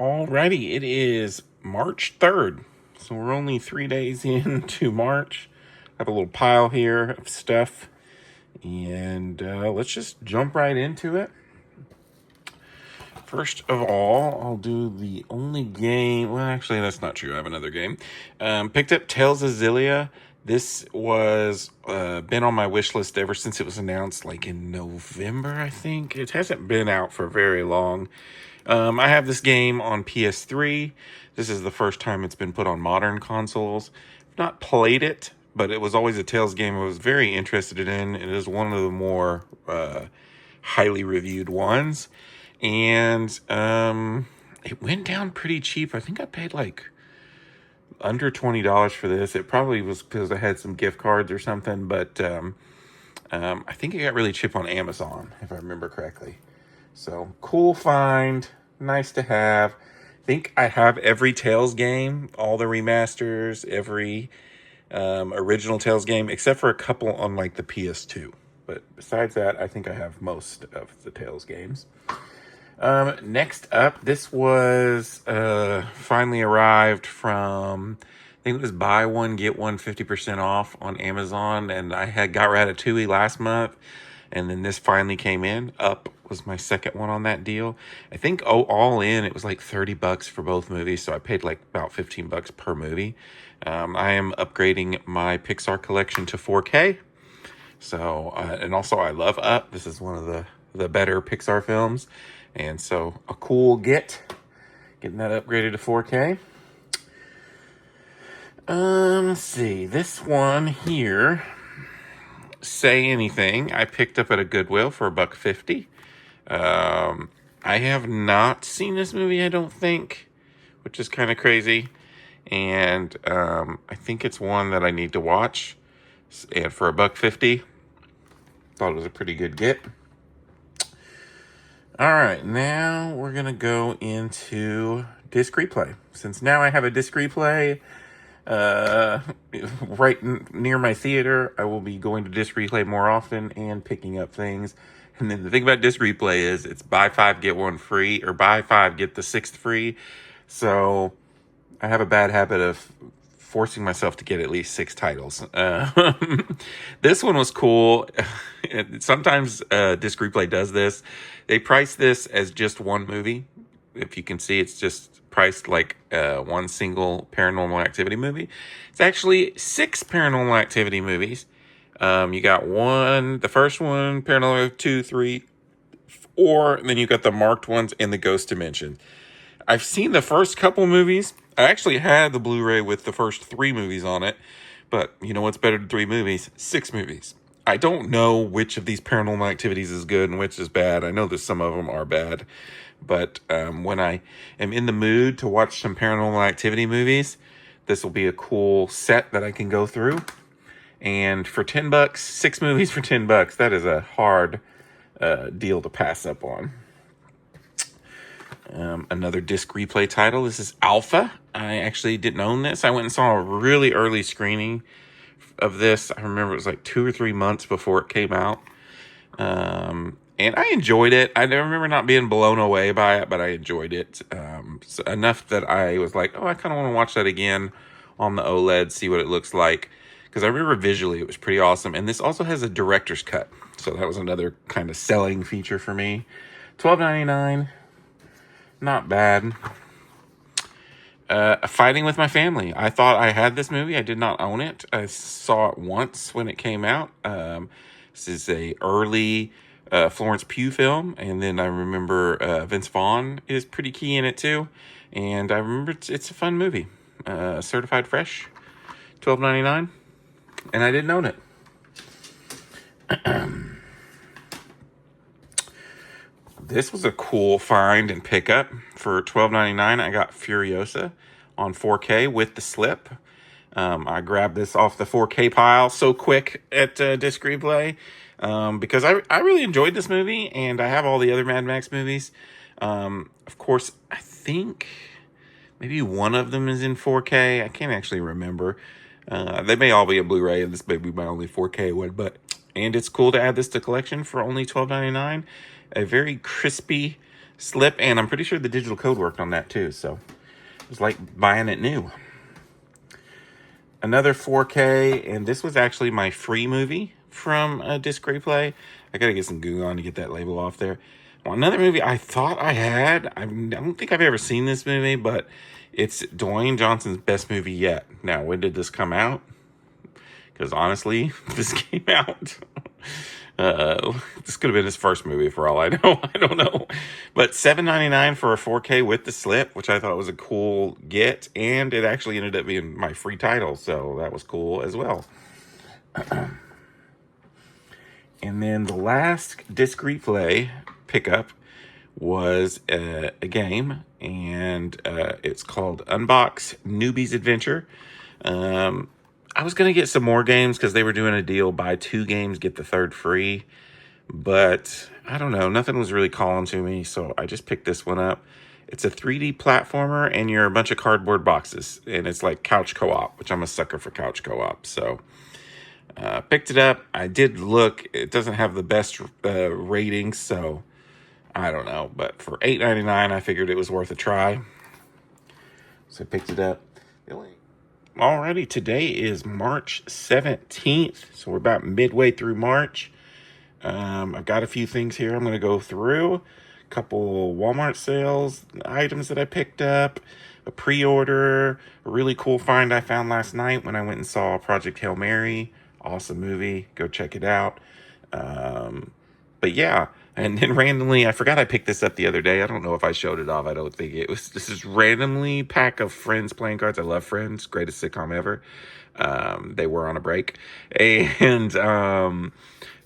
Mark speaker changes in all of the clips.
Speaker 1: Alrighty, it is March 3rd. So we're only 3 days into March. I have a little pile here of stuff. And let's just jump right into it. First of all, I'll do the only game. Well, actually, that's not true. I have another game. Picked up Tales of Xillia. This was been on my wish list ever since it was announced, like in November, I think. It hasn't been out for very long. I have this game on PS3. This is the first time it's been put on modern consoles. I've not played it, but it was always a Tales game I was very interested in. It is one of the more highly reviewed ones. And it went down pretty cheap. I think I paid like under $20 for this. It probably was because I had some gift cards or something, but I think it got really cheap on Amazon, if I remember correctly. So, cool find. Nice to have. I think I have every Tales game, all the remasters, every original Tales game, except for a couple on like the PS2. But besides that, I think I have most of the Tales games. Next up, this was finally arrived from, I think it was buy one, get one 50% off on Amazon. And I had got Ratatouille last month. And then this finally came in. Up was my second one on that deal. I think all in, it was like $30 for both movies. So I paid like about $15 per movie. I am upgrading my Pixar collection to 4K. So, and also I love Up. This is one of the better Pixar films. And so a cool getting that upgraded to 4K. Let's see, this one here, Say Anything, I picked up at a Goodwill for $1.50. I have not seen this movie, I don't think, which is kind of crazy. And I think it's one that I need to watch. And for $1.50, thought it was a pretty good get. All right, now we're going to go into disc replay. Since now I have a disc replay near my theater, I will be going to disc replay more often and picking up things. And then the thing about disc replay is it's buy 5, get 1 free, or buy 5, get the 6th free. So I have a bad habit of forcing myself to get at least 6 titles. This one was cool. Sometimes disc replay does this. They price this as just one movie. If you can see, it's just priced like one single Paranormal Activity movie. It's actually 6 Paranormal Activity movies. You got the first one, Paranormal 2, 3, 4, and then you got the marked ones and the Ghost Dimension. I've seen the first couple movies. I actually had the Blu-ray with the first 3 movies on it. But you know what's better than 3 movies? 6 movies. I don't know which of these Paranormal Activities is good and which is bad. I know that some of them are bad. But when I am in the mood to watch some Paranormal Activity movies, this will be a cool set that I can go through. And for $10, 6 movies for $10, that is a hard deal to pass up on. Another disc replay title. This is Alpha. I actually didn't own this. I went and saw a really early screening of this. I remember it was like 2 or 3 months before it came out. And I enjoyed it. I remember not being blown away by it, but I enjoyed it so enough that I was like, oh, I kind of want to watch that again on the OLED, see what it looks like. Because I remember visually it was pretty awesome. And this also has a director's cut. So that was another kind of selling feature for me. $12.99. Not bad. Fighting with My Family. I thought I had this movie. I did not own it. I saw it once when it came out. This is a early Florence Pugh film. And then I remember Vince Vaughn is pretty key in it too. And I remember it's a fun movie. Certified fresh. $12.99. And I didn't own it. This was a cool find and pickup. For $12.99, I got Furiosa on 4K with the slip. I grabbed this off the 4K pile so quick at Disc Replay because I really enjoyed this movie, and I have all the other Mad Max movies. Of course, I think maybe one of them is in 4K. I can't actually remember. They may all be a Blu-ray, and this may be my only 4K one, and it's cool to add this to collection for only $12.99. A very crispy slip, and I'm pretty sure the digital code worked on that too. So it was like buying it new. Another 4K, and this was actually my free movie from Disc Replay. I gotta get some goo on to get that label off there. Well, another movie I thought I had. I don't think I've ever seen this movie, but it's Dwayne Johnson's best movie yet. Now, when did this come out? Because honestly, this came out. This could have been his first movie for all I know. I don't know. But $7.99 for a 4K with the slip, which I thought was a cool get. And it actually ended up being my free title. So that was cool as well. And then the last Disc Replay pickup was a game. And it's called Unbox Newbie's Adventure. I was going to get some more games because they were doing a deal, buy 2 games, get the third free. But I don't know, nothing was really calling to me, so I just picked this one up. It's a 3D platformer, and you're a bunch of cardboard boxes, and it's like couch co-op, which I'm a sucker for couch co-op. So picked it up. I did look. It doesn't have the best ratings, so I don't know. But for $8.99, I figured it was worth a try. So I picked it up. Alrighty, today is March 17th, so we're about midway through March. I've got a few things here I'm going to go through. A couple Walmart sales items that I picked up, a pre-order, a really cool find I found last night when I went and saw Project Hail Mary. Awesome movie. Go check it out. But yeah, and then randomly, I forgot I picked this up the other day. I don't know if I showed it off. I don't think it was. This is randomly pack of Friends playing cards. I love Friends. Greatest sitcom ever. They were on a break. And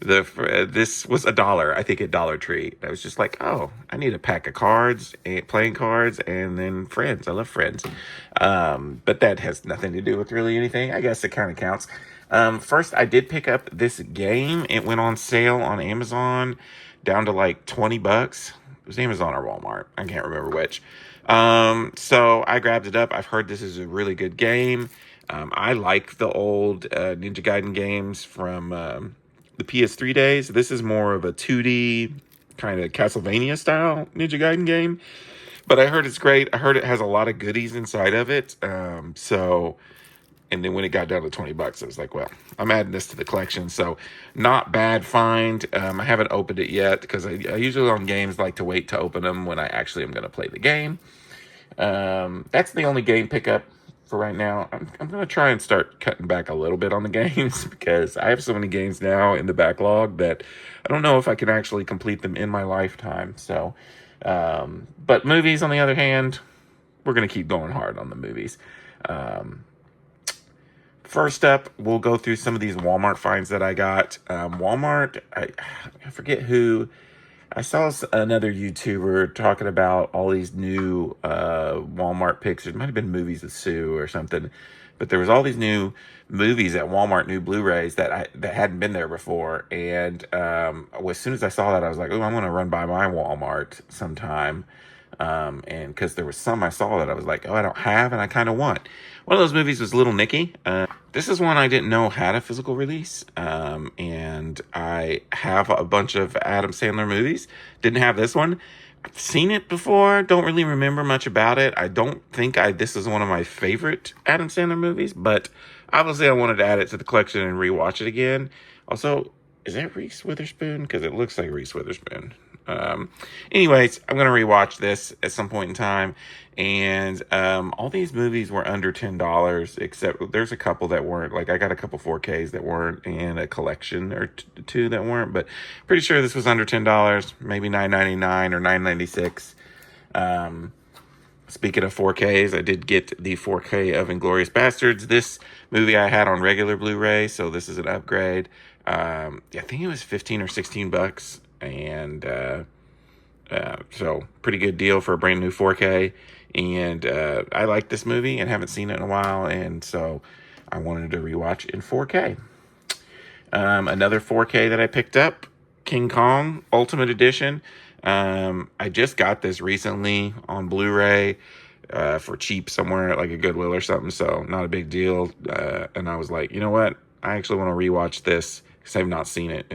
Speaker 1: this was $1, I think, at Dollar Tree. I was just like, oh, I need a pack of cards, and playing cards, and then Friends. I love Friends. But that has nothing to do with really anything. I guess it kind of counts. First, I did pick up this game. It went on sale on Amazon down to like $20. It was Amazon or Walmart. I can't remember which. So I grabbed it up. I've heard this is a really good game. I like the old Ninja Gaiden games from the PS3 days. This is more of a 2D kind of Castlevania style Ninja Gaiden game. But I heard it's great. I heard it has a lot of goodies inside of it. And then when it got down to $20, I was like, well, I'm adding this to the collection. So not bad find. I haven't opened it yet because I usually on games like to wait to open them when I actually am going to play the game. That's the only game pickup for right now. I'm going to try and start cutting back a little bit on the games because I have so many games now in the backlog that I don't know if I can actually complete them in my lifetime. So, but movies, on the other hand, we're going to keep going hard on the movies. First up, we'll go through some of these Walmart finds that I got. Walmart, I forget who. I saw another YouTuber talking about all these new Walmart picks. It might have been Movies with Sue or something. But there was all these new movies at Walmart, new Blu-rays that hadn't been there before. And as soon as I saw that, I was like, oh, I'm going to run by my Walmart sometime. And because there was some I saw that I was like, oh, I don't have and I kind of want. One of those movies was Little Nicky. This is one I didn't know had a physical release. And I have a bunch of Adam Sandler movies. Didn't have this one. I've seen it before. Don't really remember much about it. I don't think this is one of my favorite Adam Sandler movies. But obviously I wanted to add it to the collection and rewatch it again. Also, is that Reese Witherspoon? Because it looks like Reese Witherspoon. Anyways, I'm going to rewatch this at some point in time. And all these movies were under $10, except there's a couple that weren't. Like, I got a couple 4Ks that weren't, and a collection or two that weren't. But pretty sure this was under $10, maybe $9.99 or $9.96. Speaking of 4Ks, I did get the 4K of Inglourious Bastards. This movie I had on regular Blu-ray, so this is an upgrade. I think it was $15 or $16, and so pretty good deal for a brand new 4K. And I like this movie and haven't seen it in a while, and so I wanted to rewatch in 4K. Another 4K that I picked up, King Kong Ultimate Edition. I just got this recently on Blu-ray for cheap somewhere at like a Goodwill or something, so not a big deal. And I was like, you know what? I actually want to rewatch this because I've not seen it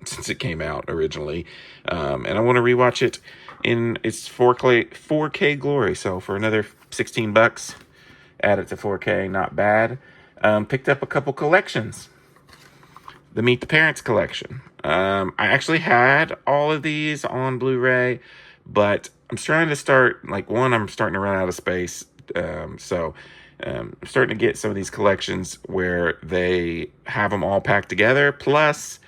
Speaker 1: since it came out originally. And I want to rewatch it in its 4K glory. So for another $16, add it to 4K, not bad. Picked up a couple collections. The Meet the Parents collection. I actually had all of these on Blu-ray, but I'm trying to start, like, I'm starting to run out of space. I'm starting to get some of these collections where they have them all packed together. Plus,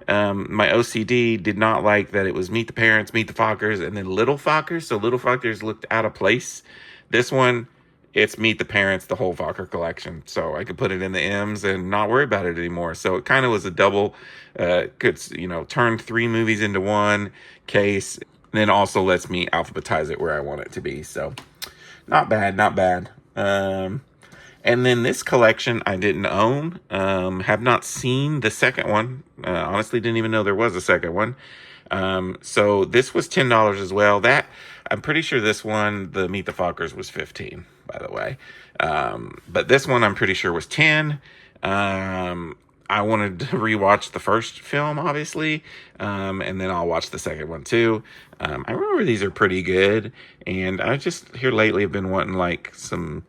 Speaker 1: my OCD did not like that it was Meet the Parents, Meet the Fockers, and then Little Fockers. So Little Fockers looked out of place. This one, it's Meet the Parents, the whole Fokker collection. So I could put it in the M's and not worry about it anymore. So it kind of was a double, turn 3 movies into one case. And then also lets me alphabetize it where I want it to be. So not bad, not bad. And then this collection I didn't own, have not seen the second one. Honestly, didn't even know there was a second one. So this was $10 as well. That, I'm pretty sure this one, the Meet the Fockers, was 15, by the way. But this one I'm pretty sure was 10. I wanted to rewatch the first film, obviously, and then I'll watch the second one too. I remember these are pretty good, and I just here lately have been wanting like some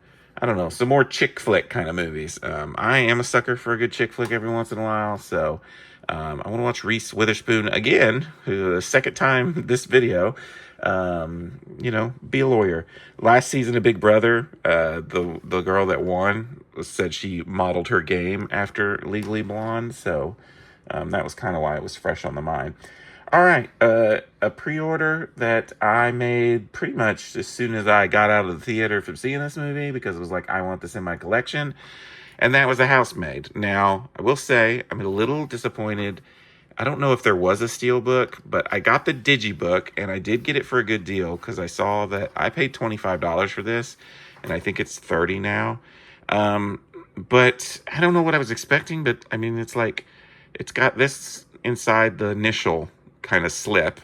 Speaker 1: more chick flick kind of movies. I am a sucker for a good chick flick every once in a while, so I want to watch Reese Witherspoon again, who the second time this video. Be a lawyer. Last season of Big Brother, the girl that won said she modeled her game after Legally Blonde, so that was kind of why it was fresh on the mind. All right, a pre-order that I made pretty much as soon as I got out of the theater from seeing this movie, because it was like, I want this in my collection, and that was A Housemaid. Now, I will say, I'm a little disappointed. I don't know if there was a steelbook, but I got the digibook, and I did get it for a good deal, because I saw that I paid $25 for this, and I think it's $30 now. But I don't know what I was expecting, but I mean, it's like, it's got this inside the initial kind of slip,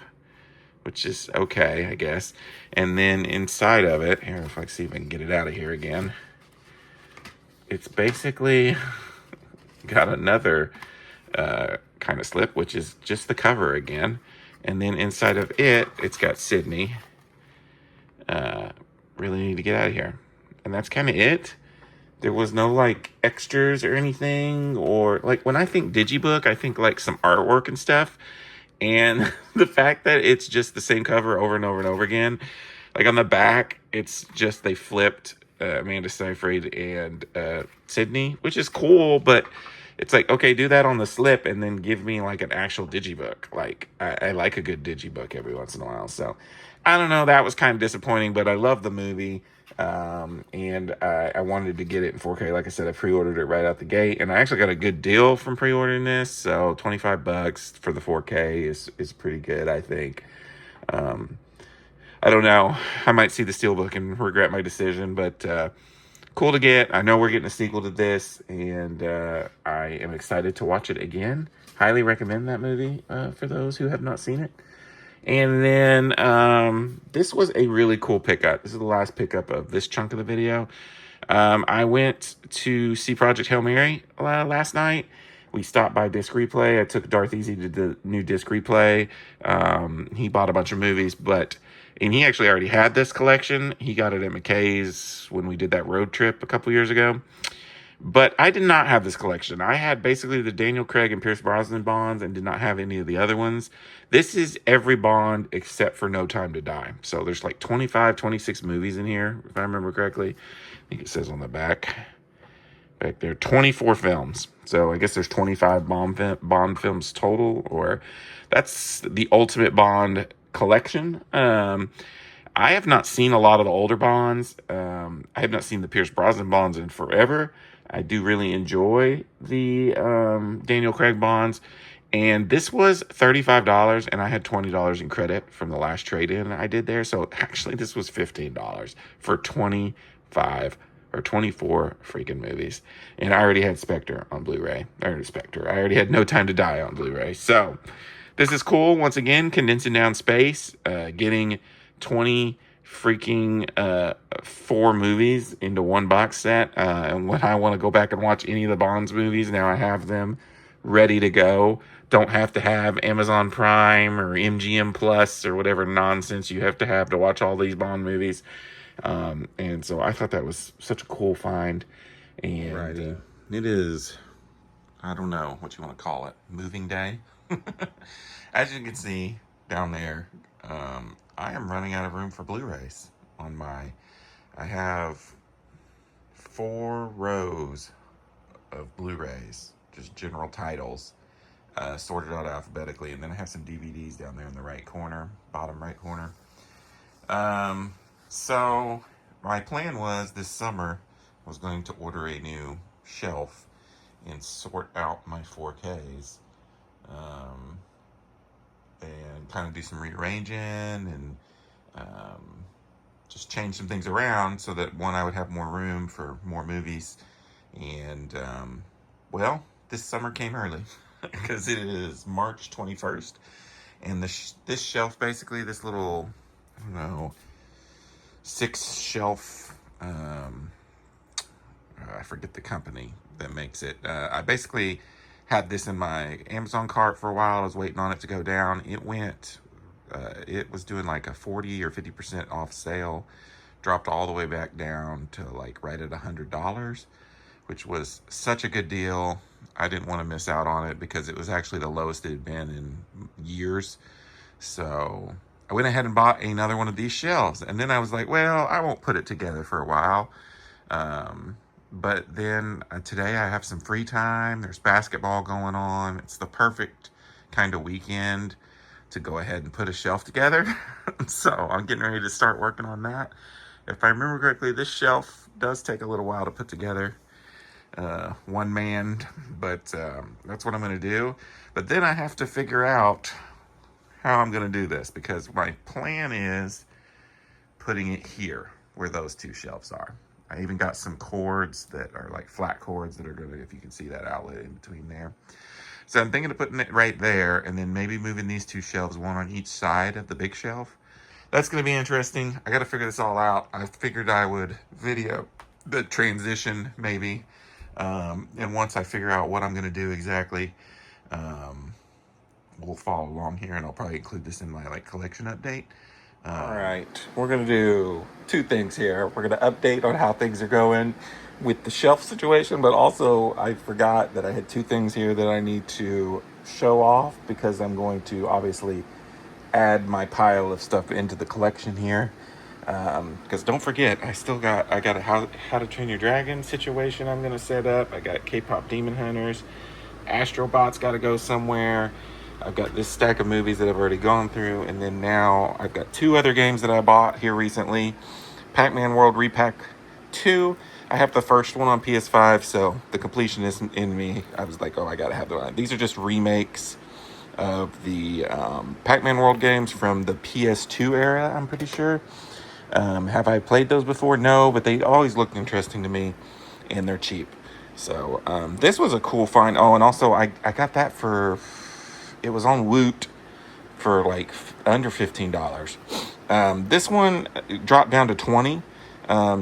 Speaker 1: which is okay, I guess. And then inside of it, here, if I see if I can get it out of here again, it's basically got another kind of slip, which is just the cover again. And then inside of it, it's got Sydney. Really need to get out of here. And that's kind of it. There was no like extras or anything, or like when I think digibook, I think like some artwork and stuff. And the fact that it's just the same cover over and over and over again, like on the back, it's just they flipped Amanda Seyfried and Sydney, which is cool, but it's like, okay, do that on the slip and then give me like an actual digibook. Like I like a good digibook every once in a while. So I don't know, that was kind of disappointing, but I love the movie. And I wanted to get it in 4K. Like I said, I pre-ordered it right out the gate, and I actually got a good deal from pre-ordering this. So $25 for the 4K is pretty good, I think. I don't know. I might see the steelbook and regret my decision, but cool to get. I know we're getting a sequel to this, and I am excited to watch it again. Highly recommend that movie for those who have not seen it. And then this was a really cool pickup. This is the last pickup of this chunk of the video. I went to see Project Hail Mary last night. We stopped by Disc Replay. I took Darth Easy to the new Disc Replay. He bought a bunch of movies, and he actually already had this collection. He got it at McKay's when we did that road trip a couple years ago. But I did not have this collection. I had basically the Daniel Craig and Pierce Brosnan Bonds and did not have any of the other ones. This is every Bond except for No Time to Die. So there's like 25, 26 movies in here, if I remember correctly. I think it says on the back there, 24 films. So I guess there's 25 Bond films total, or that's the ultimate Bond collection. I have not seen a lot of the older Bonds. I have not seen the Pierce Brosnan Bonds in forever. I do really enjoy the Daniel Craig Bonds. And this was $35, and I had $20 in credit from the last trade-in I did there. So actually, this was $15 for 25 or 24 freaking movies. And I already had Spectre on Blu-ray. I already had No Time to Die on Blu-ray. So this is cool. Once again, condensing down space, getting 20 freaking 4 movies into one box set. And when I want to go back and watch any of the Bonds movies, now I have them ready to go. don't have to have Amazon Prime or MGM Plus or whatever nonsense you have to watch all these Bond movies. And so I thought that was such a cool find. And Alrighty. It is, I don't know what you want to call it, moving day. As you can see down there, I am running out of room for Blu-rays on my, I have 4 rows of Blu-rays, just general titles, sorted out alphabetically, and then I have some DVDs down there in the right corner, bottom right corner. So my plan was this summer I was going to order a new shelf and sort out my 4Ks, and kind of do some rearranging and just change some things around so that, one, I would have more room for more movies. And well, this summer came early because it is March 21st, and this shelf, basically this little, I don't know, 6 shelf, I forget the company that makes it. I basically had this in my Amazon cart for a while. I was waiting on it to go down. It was doing like a 40 or 50% off sale, dropped all the way back down to like right at $100, which was such a good deal. I didn't want to miss out on it because it was actually the lowest it had been in years. So I went ahead and bought another one of these shelves, and then I was like, well, I won't put it together for a while. But then today I have some free time. There's basketball going on. It's the perfect kind of weekend to go ahead and put a shelf together. So I'm getting ready to start working on that. If I remember correctly, this shelf does take a little while to put together, one man, but that's what I'm going to do. But then I have to figure out how I'm going to do this, because my plan is putting it here where those 2 shelves are. I even got some cords that are like flat cords that are going to, if you can see that outlet in between there. So I'm thinking of putting it right there, and then maybe moving these 2 shelves, one on each side of the big shelf. That's going to be interesting. I got to figure this all out. I figured I would video the transition maybe. And once I figure out what I'm going to do exactly, we'll follow along here, and I'll probably include this in my like collection update. All right, we're going to do 2 things here. We're going to update on how things are going with the shelf situation, but also I forgot that I had 2 things here that I need to show off, because I'm going to obviously add my pile of stuff into the collection here. Because don't forget, I got a How to Train Your Dragon situation I'm going to set up. I got K-Pop Demon Hunters. Astrobot's got to go somewhere. I've got this stack of movies that I've already gone through, and then now I've got 2 other games that I bought here recently. Pac-Man World Repack 2. I have the first one on PS5, so the completionist in me, I was like, oh, I gotta have the one. These are just remakes of the Pac-Man World games from the PS2 era, I'm pretty sure. Have I played those before? No, but they always looked interesting to me, and they're cheap. So this was a cool find. Oh, and also I got that for, it was on Woot for like under $15. This one dropped down to $20.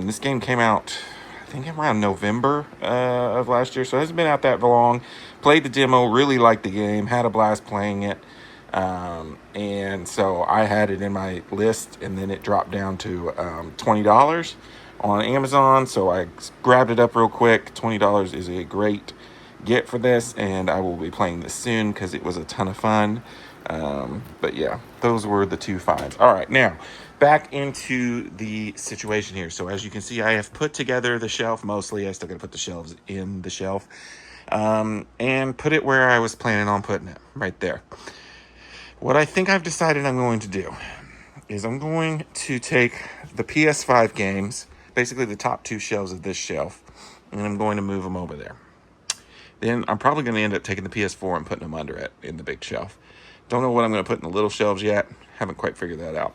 Speaker 1: This game came out, I think, around November of last year, so it hasn't been out that long. Played the demo, really liked the game, had a blast playing it. And so I had it in my list, and then it dropped down to $20 on Amazon. So I grabbed it up real quick. $20 is a great get for this, and I will be playing this soon because it was a ton of fun. But yeah, those were the 2 finds. All right, now back into the situation here. So as you can see, I have put together the shelf mostly. I still got to put the shelves in the shelf, and put it where I was planning on putting it, right there. What I think I've decided I'm going to do is I'm going to take the PS5 games, basically the top 2 shelves of this shelf, and I'm going to move them over there. Then I'm probably going to end up taking the PS4 and putting them under it in the big shelf. Don't know what I'm going to put in the little shelves yet. Haven't quite figured that out.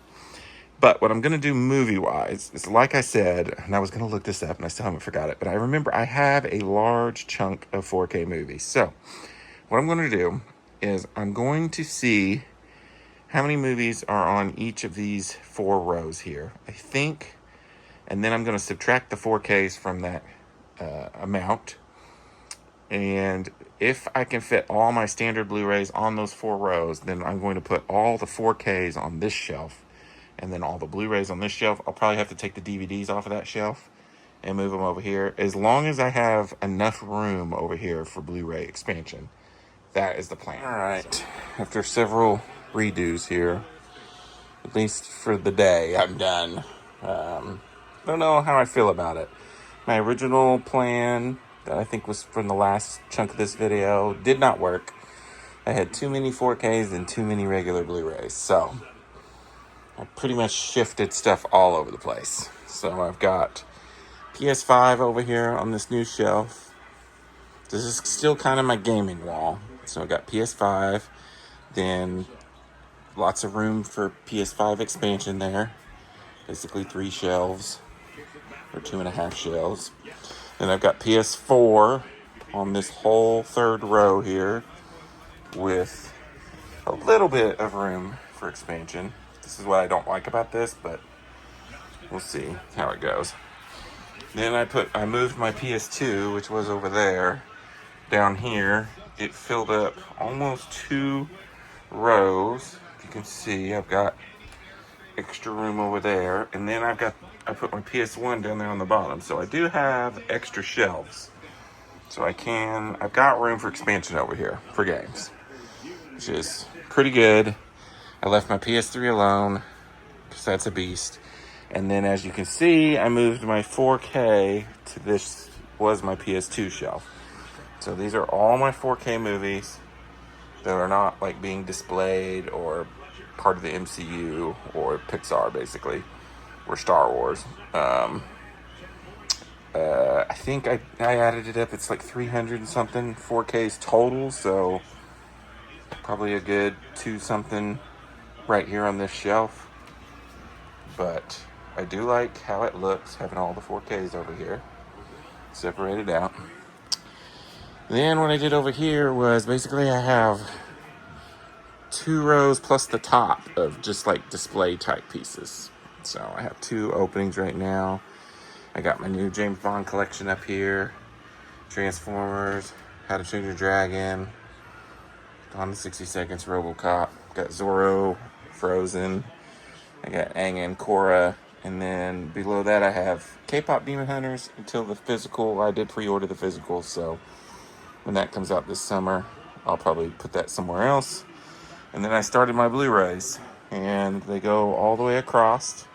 Speaker 1: But what I'm going to do movie-wise is, like I said, and I was going to look this up and I still haven't forgot it, but I remember I have a large chunk of 4K movies. So what I'm going to do is I'm going to see how many movies are on each of these 4 rows here, I think. And then I'm going to subtract the 4Ks from that amount. And if I can fit all my standard Blu-rays on those 4 rows, then I'm going to put all the 4Ks on this shelf, and then all the Blu-rays on this shelf. I'll probably have to take the DVDs off of that shelf and move them over here, as long as I have enough room over here for Blu-ray expansion. That is the plan. All right, after several redos here, at least for the day, I'm done. Don't know how I feel about it. My original plan, that I think was from the last chunk of this video, did not work. I had too many 4Ks and too many regular Blu-rays, so I pretty much shifted stuff all over the place. So I've got PS5 over here on this new shelf. This is still kind of my gaming wall. So I got PS5, then lots of room for PS5 expansion there. Basically 3 shelves, or 2.5 shelves. Then I've got PS4 on this whole 3rd row here with a little bit of room for expansion. This is what I don't like about this, but we'll see how it goes. Then I moved my PS2, which was over there, down here. It filled up almost 2 rows. You can see I've got extra room over there, and then I put my PS1 down there on the bottom. So I do have extra shelves. So I've got room for expansion over here for games, which is pretty good. I left my PS3 alone because that's a beast. And then, as you can see, I moved my 4K to this was my PS2 shelf. So these are all my 4K movies that are not like being displayed or part of the MCU or Pixar, basically, or Star Wars. I think I added it up. It's like 300 and something 4Ks total. So probably a good 2 something right here on this shelf. But I do like how it looks, having all the 4Ks over here separated out. Then what I did over here was basically I have 2 rows plus the top of just like display type pieces. So I have 2 openings right now. I got my new James Bond collection up here. Transformers, How to Train Your Dragon, Gone in 60 Seconds, RoboCop. Got Zorro, Frozen. I got Aang and Korra. And then below that I have K-Pop Demon Hunters until the physical. I did pre-order the physical, so when that comes out this summer, I'll probably put that somewhere else. And then I started my Blu-rays, and they go all the way across,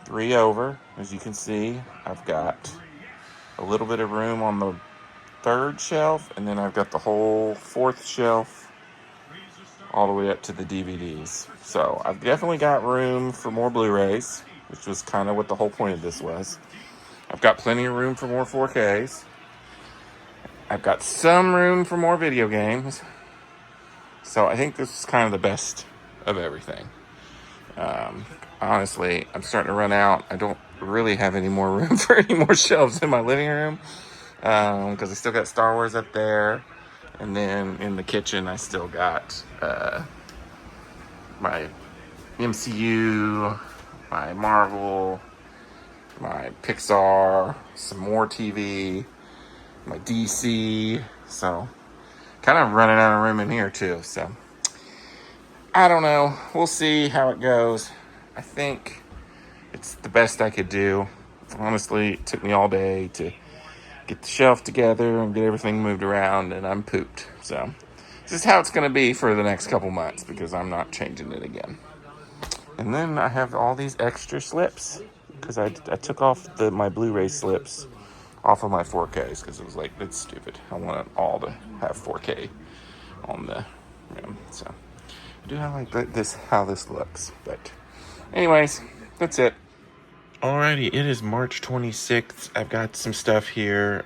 Speaker 1: 3 over. As you can see, I've got a little bit of room on the 3rd shelf, and then I've got the whole 4th shelf all the way up to the DVDs. So I've definitely got room for more Blu-rays, which was kind of what the whole point of this was. I've got plenty of room for more 4Ks. I've got some room for more video games. So I think this is kind of the best of everything. Honestly, I'm starting to run out. I don't really have any more room for any more shelves in my living room, because I still got Star Wars up there. And then in the kitchen, I still got my MCU, my Marvel, my Pixar, some more TV, my DC. So kind of running out of room in here too. So I don't know. We'll see how it goes. I think it's the best I could do. Honestly, it took me all day to get the shelf together and get everything moved around, and I'm pooped. So this is how it's going to be for the next couple months, because I'm not changing it again. And then I have all these extra slips, because I took off my Blu-ray slips off of my 4Ks, because it was like, it's stupid. I want it all to have 4K on the rim. So I do have like this, how this looks. But anyways, that's it. Alrighty, it is March 26th. I've got some stuff here,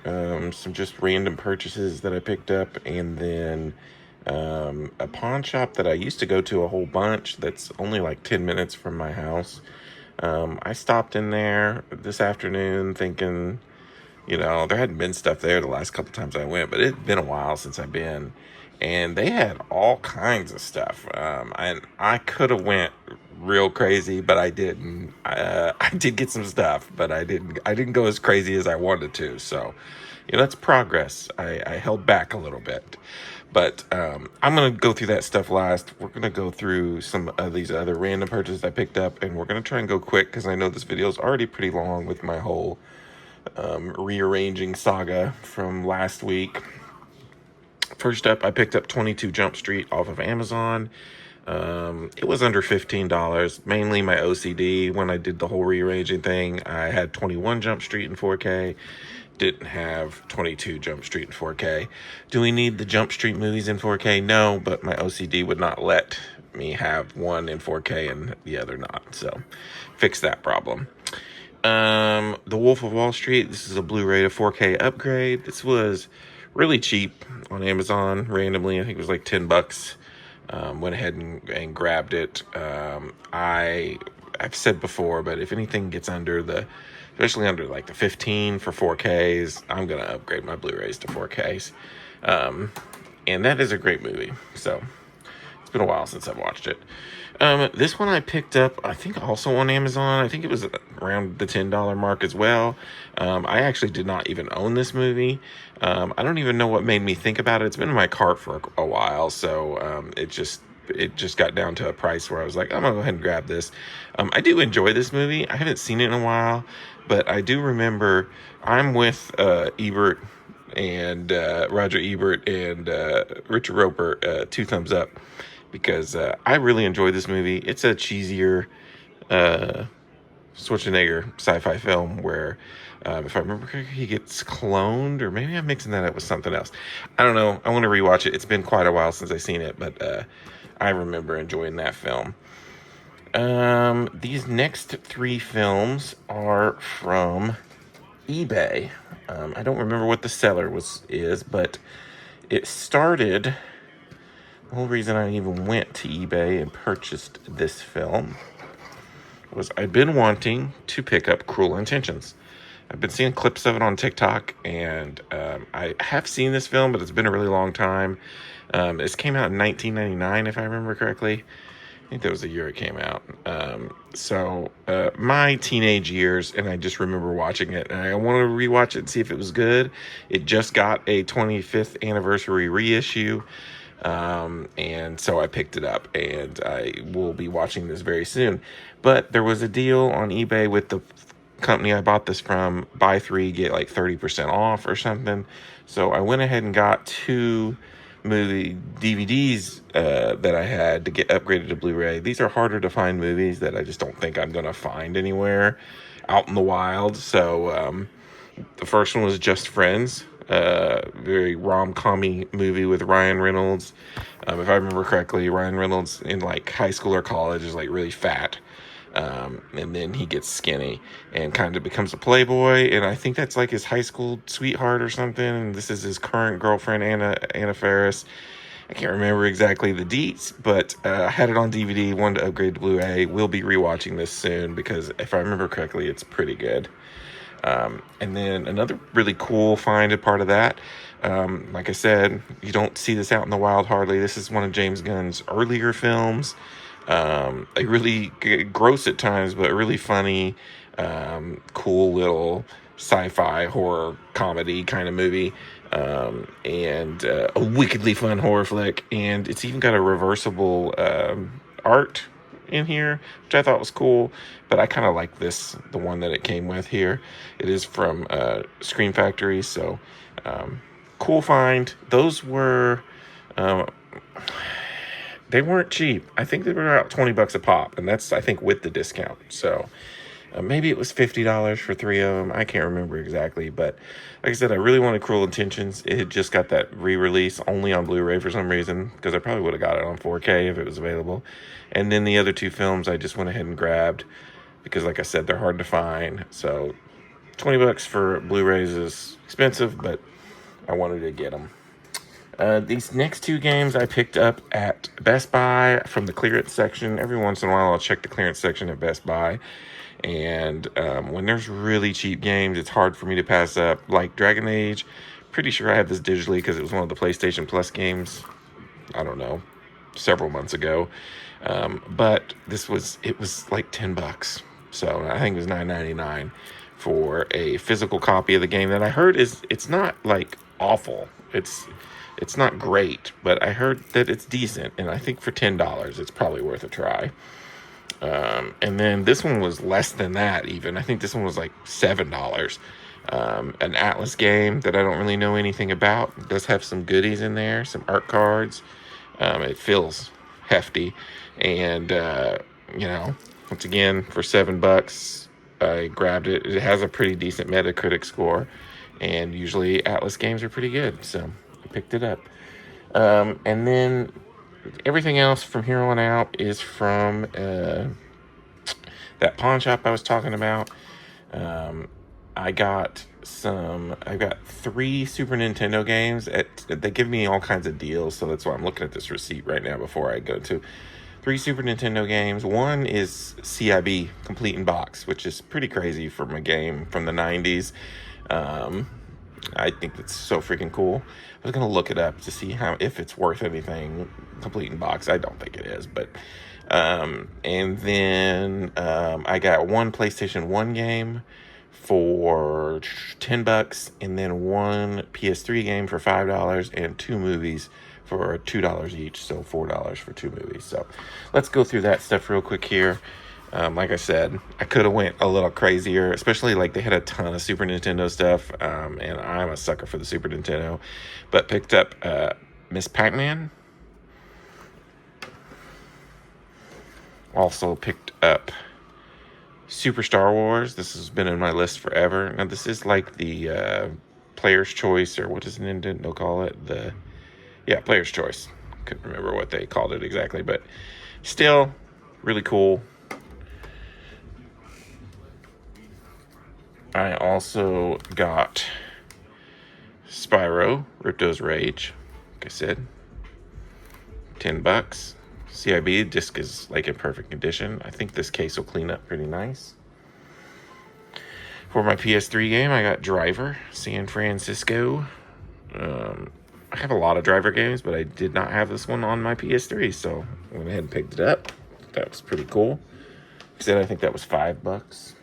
Speaker 1: some just random purchases that I picked up, and then a pawn shop that I used to go to a whole bunch that's only like 10 minutes from my house. I stopped in there this afternoon thinking, there hadn't been stuff there the last couple times I went, but it'd been a while since I've been, and they had all kinds of stuff. And I could have went real crazy, but I didn't. I did get some stuff, but I didn't go as crazy as I wanted to. So, that's progress. I held back a little bit, but I'm gonna go through that stuff last. We're gonna go through some of these other random purchases I picked up, and we're gonna try and go quick because I know this video is already pretty long with my whole rearranging saga from last week. First up, I picked up 22 Jump Street off of Amazon. It was under $15, mainly my OCD. When I did the whole rearranging thing, I had 21 Jump Street in 4K, didn't have 22 Jump Street in 4K. Do we need the Jump Street movies in 4K? No, but my OCD would not let me have one in 4K and the other not, so fix that problem. The Wolf of Wall Street, this is a Blu-ray to 4K upgrade. This was really cheap on Amazon randomly. I think it was like $10. Went ahead and grabbed it. I've said before, but if anything gets especially under like the 15 for 4Ks, I'm gonna upgrade my Blu-rays to 4Ks. And that is a great movie. So it's been a while since I've watched it. This one I picked up, I think also on Amazon. I think it was around the $10 mark as well. I actually did not even own this movie. I don't even know what made me think about it. It's been in my cart for a while, so it just got down to a price where I was like, I'm gonna go ahead and grab this. I do enjoy this movie. I haven't seen it in a while, but I do remember I'm with Ebert and Roger Ebert and Richard Roeper, two thumbs up, because I really enjoyed this movie. It's a cheesier Schwarzenegger sci-fi film where, if I remember correctly, he gets cloned, or maybe I'm mixing that up with something else. I don't know. I want to rewatch it. It's been quite a while since I've seen it, but I remember enjoying that film. These next three films are from eBay. I don't remember what the seller is, but it started. The whole reason I even went to eBay and purchased this film was I've been wanting to pick up Cruel Intentions. I've been seeing clips of it on TikTok, and I have seen this film, but it's been a really long time. This came out in 1999, if I remember correctly. I think that was the year it came out. So my teenage years, and I just remember watching it, and I wanted to rewatch it and see if it was good. It just got a 25th anniversary reissue. And so I picked it up, and I will be watching this very soon. But there was a deal on eBay with the company I bought this from, buy 3, get like 30% off or something. So I went ahead and got 2 movie DVDs that I had to get upgraded to Blu-ray. These are harder to find movies that I just don't think I'm going to find anywhere out in the wild. So the first one was Just Friends. Very rom-com-y movie with Ryan Reynolds. If I remember correctly, Ryan Reynolds in like high school or college is like really fat. And then he gets skinny and kind of becomes a playboy. And I think that's like his high school sweetheart or something. And this is his current girlfriend, Anna Faris. I can't remember exactly the deets, but I had it on DVD, wanted to upgrade to Blu-ray. We'll be rewatching this soon because if I remember correctly, it's pretty good. And then another really cool find, a part of that, like I said, you don't see this out in the wild hardly. This is one of James Gunn's earlier films. A really gross at times, but really funny, cool little sci-fi horror comedy kind of movie, and a wickedly fun horror flick. And it's even got a reversible art in here, which I thought was cool, but I kind of like the one that it came with here. It is from Scream Factory, so cool find. Those were they weren't cheap. I think they were about $20 a pop, and that's, I think, with the discount. So maybe it was $50 for 3 of them. I can't remember exactly, but like I said, I really wanted Cruel Intentions. It had just got that re-release only on Blu-ray for some reason, because I probably would have got it on 4K if it was available. And then the other 2 films I just went ahead and grabbed because, like I said, they're hard to find. So $20 for Blu-rays is expensive, but I wanted to get them. These next 2 games I picked up at Best Buy from the clearance section. Every once in a while I'll check the clearance section at Best Buy. And when there's really cheap games, it's hard for me to pass up. Like Dragon Age, pretty sure I had this digitally because it was one of the PlayStation Plus games, I don't know, several months ago. But it was like $10. So I think it was $9.99 for a physical copy of the game that I heard it's not like awful. It's not great, but I heard that it's decent, and I think for $10 it's probably worth a try. And then this one was less than that even. I think this one was like $7. An Atlas game that I don't really know anything about. It does have some goodies in there, some art cards. It feels hefty, and once again for $7, I grabbed it. It has a pretty decent Metacritic score, and usually Atlas games are pretty good, so I picked it up. And then everything else from here on out is from that pawn shop I was talking about. I got 3 Super Nintendo games. They give me all kinds of deals, so that's why I'm looking at this receipt right now before I go to 3 Super Nintendo games. One is CIB Complete in Box, which is pretty crazy from a game from the 90s. I think that's so freaking cool. I was gonna look it up to see if it's worth anything. Complete in Box, I don't think it is, but and then I got one PlayStation 1 game for $10, and then one PS3 game for $5, and 2 movies for $2 each, so $4 for 2 movies. So let's go through that stuff real quick here. Like I said, I could have went a little crazier, especially like they had a ton of Super Nintendo stuff, and I'm a sucker for the Super Nintendo, but picked up Miss Pac-Man. Also picked up Super Star Wars. This has been in my list forever. Now this is like the Player's Choice, or what does Nintendo call it? Player's Choice. Couldn't remember what they called it exactly, but still really cool. I also got Spyro, Ripto's Rage. Like I said, $10. CIB disc is like in perfect condition. I think this case will clean up pretty nice. For my PS3 game, I got Driver, San Francisco. I have a lot of Driver games, but I did not have this one on my PS3, so I went ahead and picked it up. That was pretty cool. I think that was $5.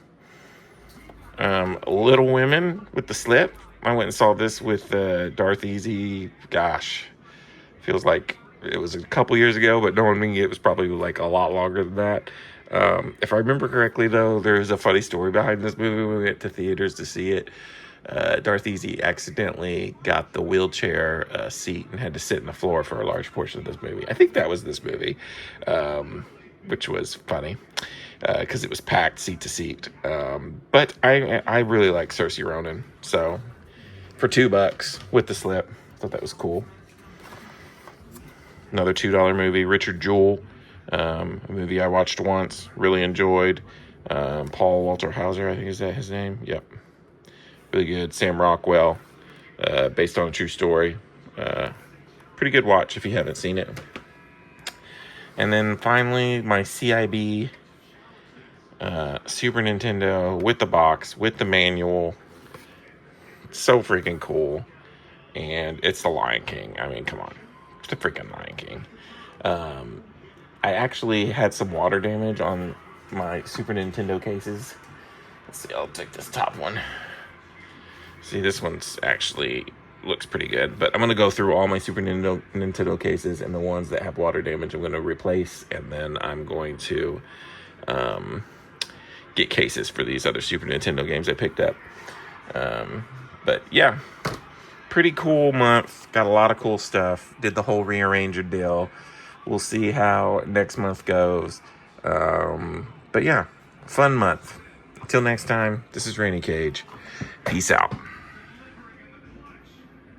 Speaker 1: Little Women with the Slip. I went and saw this with Darth Easy. Gosh, feels like it was a couple years ago, but knowing me, it was probably like a lot longer than that. If I remember correctly, though, there's a funny story behind this movie. We went to theaters to see it. Darth Easy accidentally got the wheelchair seat and had to sit in the floor for a large portion of this movie. I think that was this movie, which was funny because it was packed seat to seat. But I really like Saoirse Ronan, so for $2 with the slip, I thought that was cool. Another $2 movie, Richard Jewell, a movie I watched once, really enjoyed. Paul Walter Hauser, I think is that his name? Yep. Really good. Sam Rockwell, based on a true story. Pretty good watch if you haven't seen it. And then finally, my CIB Super Nintendo with the box, with the manual. It's so freaking cool. And it's the Lion King. I mean, come on. It's the freaking Lion King. I actually had some water damage on my Super Nintendo cases. Let's see, I'll take this top one. See, this one's actually looks pretty good, but I'm going to go through all my Super Nintendo cases, and the ones that have water damage I'm going to replace, and then I'm going to get cases for these other Super Nintendo games I picked up. But yeah, pretty cool month. Got a lot of cool stuff. Did the whole rearranger deal. We'll see how next month goes. But yeah, fun month. Until next time, this is Rainy Cage. Peace out.